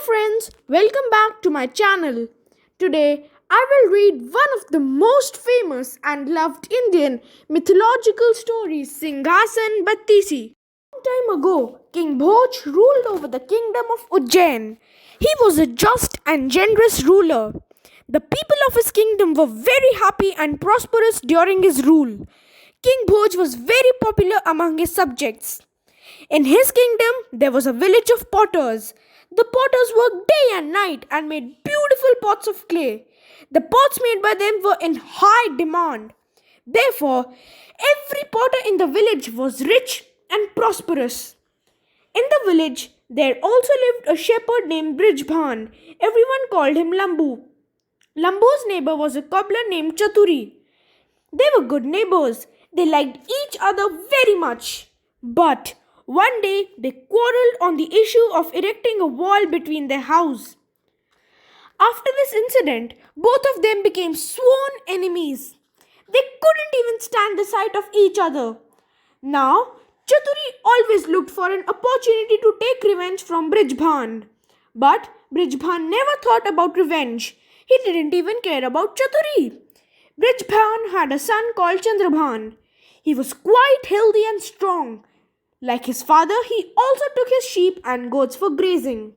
friends, welcome back to my channel. Today I will read one of the most famous and loved Indian mythological stories, Singhasan Battisi. Long time ago, King Bhoj ruled over the kingdom of Ujjain. He was a just and generous ruler. The people of his kingdom were very happy and prosperous during his rule. King Bhoj was very popular among his subjects. In his kingdom, there was a village of potters. The potters worked day and night and made beautiful pots of clay. The pots made by them were in high demand. Therefore, every potter in the village was rich and prosperous. In the village, there also lived a shepherd named Brijbhan. Everyone called him Lambu. Lambu's neighbor was a cobbler named Chaturi. They were good neighbors. They liked each other very much. But one day they quarreled on the issue of erecting a wall between their house. After this incident, both of them became sworn enemies. They couldn't even stand the sight of each other. Now, Chaturi always looked for an opportunity to take revenge from Brijbhan. But Brijbhan never thought about revenge. He didn't even care about Chaturi. Brijbhan had a son called Chandrabhan. He was quite healthy and strong. Like his father, he also took his sheep and goats for grazing.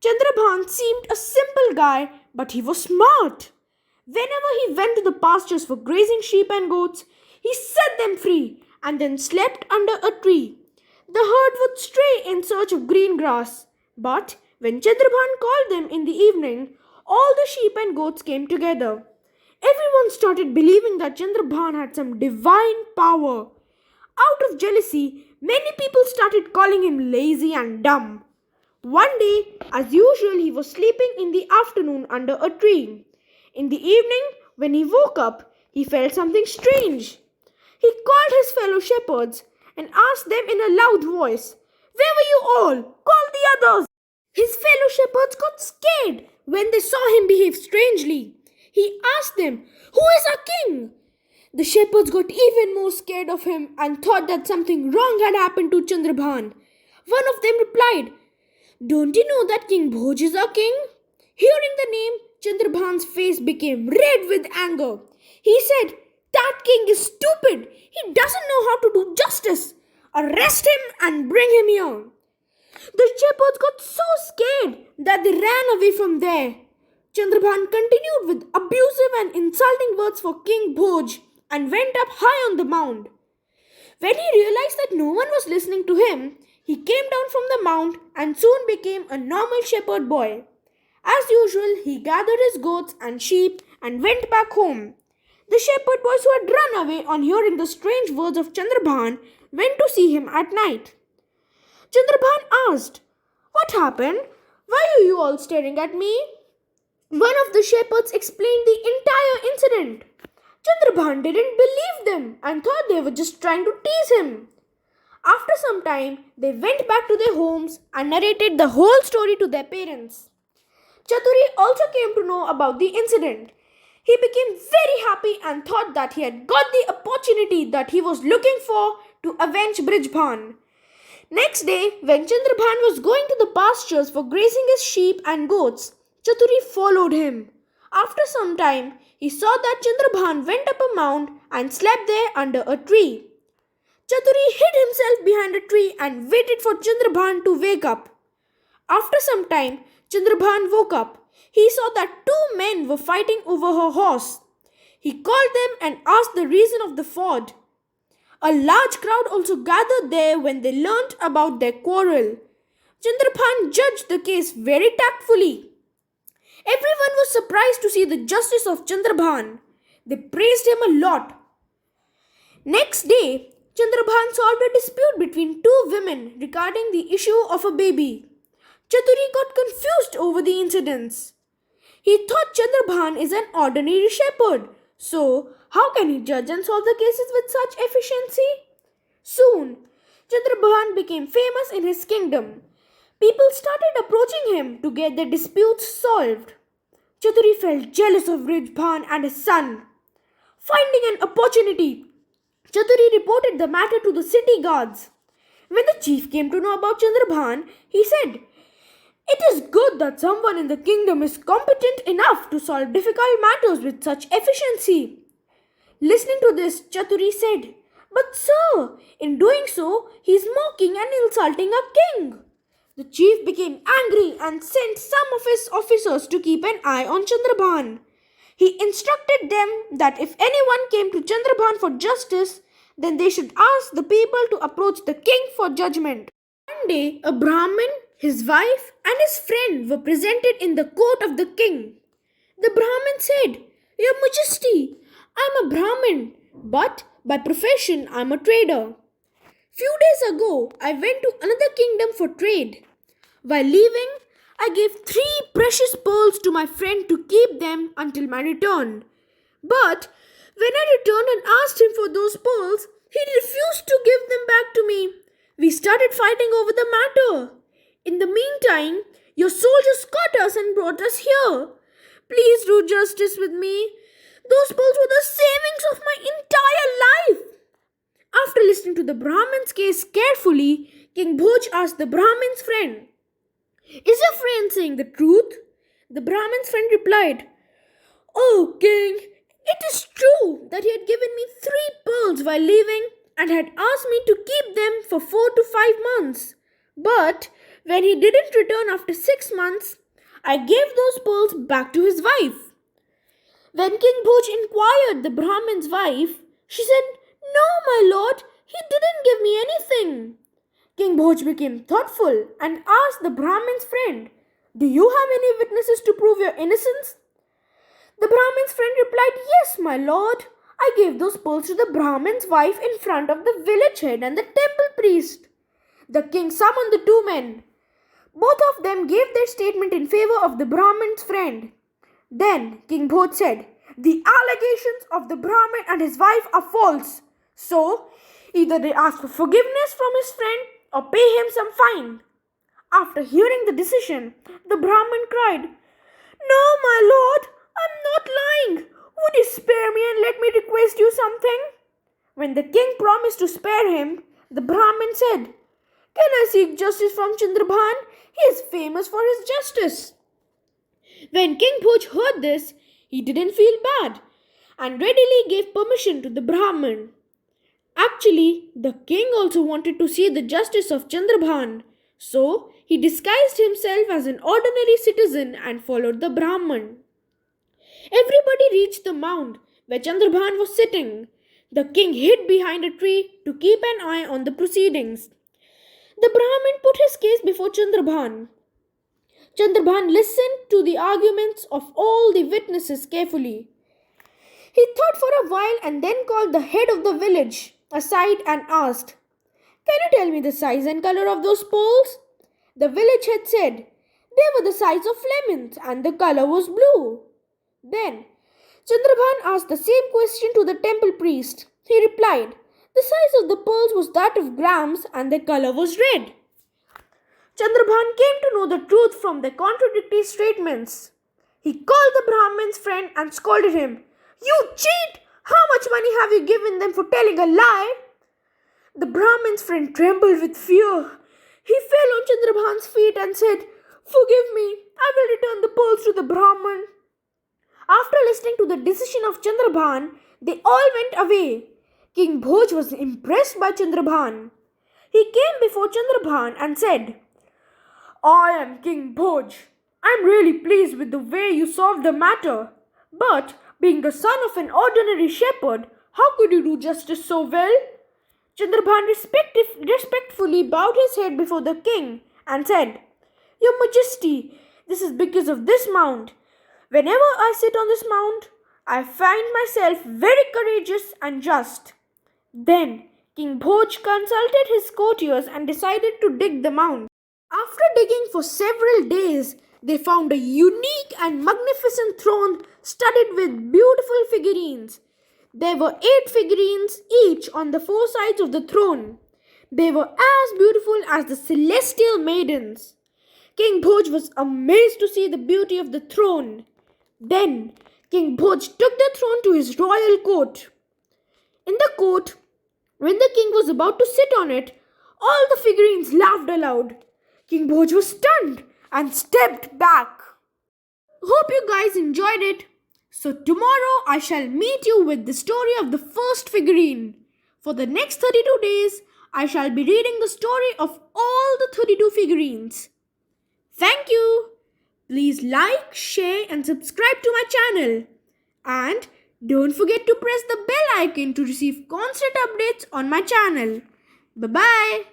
Chandrabhan seemed a simple guy, but he was smart. Whenever he went to the pastures for grazing sheep and goats, he set them free and then slept under a tree. The herd would stray in search of green grass, but when Chandrabhan called them in the evening, all the sheep and goats came together. Everyone started believing that Chandrabhan had some divine power. Out of jealousy, many people started calling him lazy and dumb. One day, as usual, he was sleeping in the afternoon under a tree. In the evening, when he woke up, he felt something strange. He called his fellow shepherds and asked them in a loud voice, "Where were you all? Call the others!" His fellow shepherds got scared when they saw him behave strangely. He asked them, "Who is our king?" The shepherds got even more scared of him and thought that something wrong had happened to Chandrabhan. One of them replied, "Don't you know that King Bhoj is our king?" Hearing the name, Chandrabhan's face became red with anger. He said, "That king is stupid. He doesn't know how to do justice. Arrest him and bring him here." The shepherds got so scared that they ran away from there. Chandrabhan continued with abusive and insulting words for King Bhoj and went up high on the mound. When he realized that no one was listening to him, he came down from the mount and soon became a normal shepherd boy. As usual, he gathered his goats and sheep and went back home. The shepherd boys who had run away on hearing the strange words of Chandrabhan went to see him at night. Chandrabhan asked, "What happened? Why are you all staring at me?" One of the shepherds explained the entire incident. Chandrabhan didn't believe them and thought they were just trying to tease him. After some time, they went back to their homes and narrated the whole story to their parents. Chaturi also came to know about the incident. He became very happy and thought that he had got the opportunity that he was looking for to avenge Brijbhan. Next day, when Chandrabhan was going to the pastures for grazing his sheep and goats, Chaturi followed him. After some time, he saw that Chandrabhan went up a mound and slept there under a tree. Chaturi hid himself behind a tree and waited for Chandrabhan to wake up. After some time, Chandrabhan woke up. He saw that two men were fighting over her horse. He called them and asked the reason of the fought. A large crowd also gathered there when they learnt about their quarrel. Chandrabhan judged the case very tactfully. Everyone was surprised to see the justice of Chandrabhan. They praised him a lot. Next day, Chandrabhan solved a dispute between two women regarding the issue of a baby. Chaturi got confused over the incidents. He thought Chandrabhan is an ordinary shepherd, so how can he judge and solve the cases with such efficiency? Soon, Chandrabhan became famous in his kingdom. People started approaching him to get their disputes solved. Chaturi felt jealous of Brijbhan and his son. Finding an opportunity, Chaturi reported the matter to the city guards. When the chief came to know about Chandrabhan, he said, "It is good thought that someone in the kingdom is competent enough to solve difficult matters with such efficiency. Listening to this, Chaturi said, "But sir, in doing so, he is mocking and insulting our king." The chief became angry and sent some of his officers to keep an eye on Chandrabhan. He instructed them that if anyone came to Chandrabhan for justice, then they should ask the people to approach the king for judgment. One day, a Brahmin, his wife, and his friend were presented in the court of the king. The Brahmin said, "Your Majesty, I am a Brahmin, but by profession I am a trader. Few days ago, I went to another kingdom for trade. While leaving, I gave 3 precious pearls to my friend to keep them until my return. But when I returned and asked him for those pearls, he refused to give them back to me. We started fighting over the matter. In the meantime, your soldiers caught us and brought us here. Please do justice with me. Those pearls were the savings of my entire life." After listening to the Brahmin's case carefully, King Bhoj asked the Brahmin's friend, "Is your friend saying the truth?" The Brahmin's friend replied, "Oh, king, it is true that he had given me 3 pearls while leaving and had asked me to keep them for 4 to 5 months. But when he didn't return after 6 months, I gave those pearls back to his wife." When King Bhoj inquired the Brahmin's wife, she said, "No, my lord, he didn't give me anything." King Bhoj became thoughtful and asked the Brahmin's friend, "Do you have any witnesses to prove your innocence?" The Brahmin's friend replied, "Yes, my lord. I gave those pearls to the Brahmin's wife in front of the village head and the temple priest." The king summoned the 2 men. Both of them gave their statement in favor of the Brahmin's friend. Then King Bhoj said, "The allegations of the Brahmin and his wife are false. So, either they ask for forgiveness from his friend or pay him some fine." After hearing the decision, the Brahmin cried, "No, my lord, I'm not lying. Would you spare me and let me request you something?" When the king promised to spare him, the Brahmin said, "Can I seek justice from Chandrabhan? He is famous for his justice." When King Bhoj heard this, he didn't feel bad and readily gave permission to the Brahmin. Actually, the king also wanted to see the justice of Chandrabhan, so he disguised himself as an ordinary citizen and followed the Brahmin. Everybody reached the mound where Chandrabhan was sitting. The king hid behind a tree to keep an eye on the proceedings. The Brahmin put his case before Chandrabhan. Chandrabhan listened to the arguments of all the witnesses carefully. He thought for a while and then called the head of the village aside and asked, "Can you tell me the size and color of those pearls?" The village head said, "They were the size of lemons and the color was blue." Then Chandrabhan asked the same question to the temple priest. He replied, "The size of the pearls was that of grams and their color was red." Chandrabhan came to know the truth from the contradictory statements. He called the Brahmin's friend and scolded him. "You cheat! How much money have you given them for telling a lie?" The Brahmin's friend trembled with fear. He fell on Chandrabhan's feet and said, "Forgive me, I will return the pearls to the Brahmin." After listening to the decision of Chandrabhan, they all went away. King Bhoj was impressed by Chandrabhan. He came before Chandrabhan and said, "I am King Bhoj. I am really pleased with the way you solved the matter. But, being the son of an ordinary shepherd, how could you do justice so well?" Chandrabhan respectfully bowed his head before the king and said, "Your Majesty, this is because of this mount. Whenever I sit on this mount, I find myself very courageous and just." Then King Bhoj consulted his courtiers and decided to dig the mount. After digging for several days, they found a unique and magnificent throne studded with beautiful figurines. There were 8 figurines each on the 4 sides of the throne. They were as beautiful as the celestial maidens. King Bhoj was amazed to see the beauty of the throne. Then King Bhoj took the throne to his royal court. In the court, when the king was about to sit on it, all the figurines laughed aloud. King Bhoj was stunned and stepped back. Hope you guys enjoyed it. So, tomorrow I shall meet you with the story of the first figurine. For the next 32 days, I shall be reading the story of all the 32 figurines. Thank you. Please like, share, and subscribe to my channel. And don't forget to press the bell icon to receive constant updates on my channel. Bye bye.